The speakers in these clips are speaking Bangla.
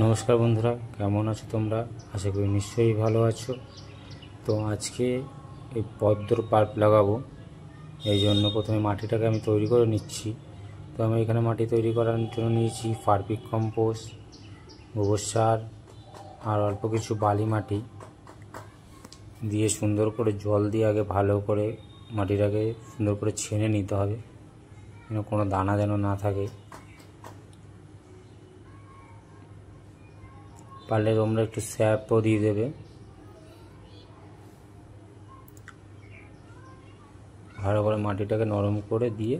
নমস্কার বন্ধুরা, কেমন আছো তোমরা? আশা করি নিশ্চয়ই ভালো আছো। তো আজকে এই পদ্মর পাল্প লাগাবো, এই জন্য প্রথমে মাটিটাকে আমি তৈরি করে নিচ্ছি। তো আমি এখানে মাটি তৈরি করার জন্য নিয়েছি ফার্মিক কম্পোস্ট, গোবর সার আর অল্প কিছু বালি মাটি দিয়ে সুন্দর করে জল দিয়ে আগে ভালো করে মাটিটাকে সুন্দর করে ছেনে নিতে হবে, যেন কোনো দানা যেন না থাকে। পারলে তোমরা একটু স্যাপও দিয়ে দেবে। ভালো করে মাটিটাকে নরম করে দিয়ে,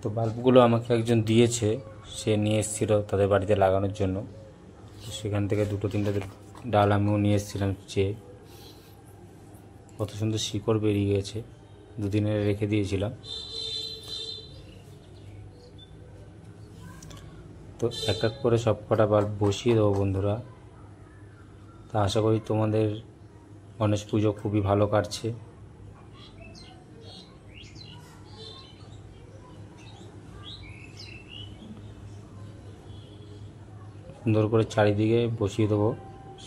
তো বাল্বগুলো আমাকে একজন দিয়েছে, সে নিয়ে এসেছিল তাদের বাড়িতে লাগানোর জন্য। সেখান থেকে দুটো তিনটে ডাল আমিও নিয়ে এসেছিলাম। যে কত সুন্দর শিকড় বেরিয়ে গেছে, দুদিনে রেখে দিয়েছিলাম। তো এক এক করে সব কটা বাল্ব বসিয়ে দেবো বন্ধুরা। তা আশা করি তোমাদের গণেশ পুজো খুবই ভালো কাটছে। সুন্দর করে চারিদিকে বসিয়ে দেবো,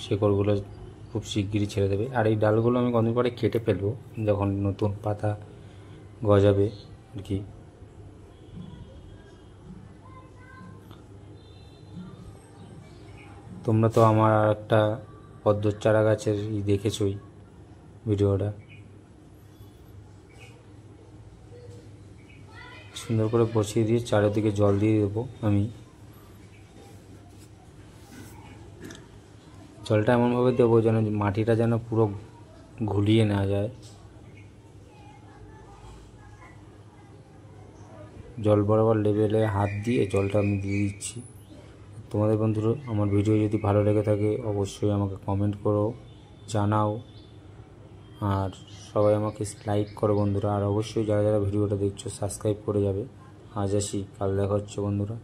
শেকড়গুলো খুব শিগগিরই ছেড়ে দেবে। আর এই ডালগুলো আমি কদিন পরে কেটে ফেলবো, যখন নতুন পাতা গজাবে আর কি। তোমরা তো আমার একটা পদ্মর চারা গাছের দেখেছই ভিডিওটা। সুন্দর করে বসিয়ে দিয়ে চারিদিকে জল দিয়ে দেবো আমি। জলটা এমনভাবে দেবো যেন মাটিটা যেন পুরো ঘুলিয়ে না যায়। জল বরাবর লেভেলে হাত দিয়ে জলটা আমি দিয়ে দিচ্ছি। তোমাদের বন্ধুরা আমার ভিডিও যদি ভালো লেগে থাকে অবশ্যই আমাকে কমেন্ট করো, জানাও। আর সবাই আমাকে লাইক করো বন্ধুরা। আর অবশ্যই যারা যারা ভিডিওটা দেখছো সাবস্ক্রাইব করে যাবে। আজ আসি, কাল দেখা হচ্ছে বন্ধুরা।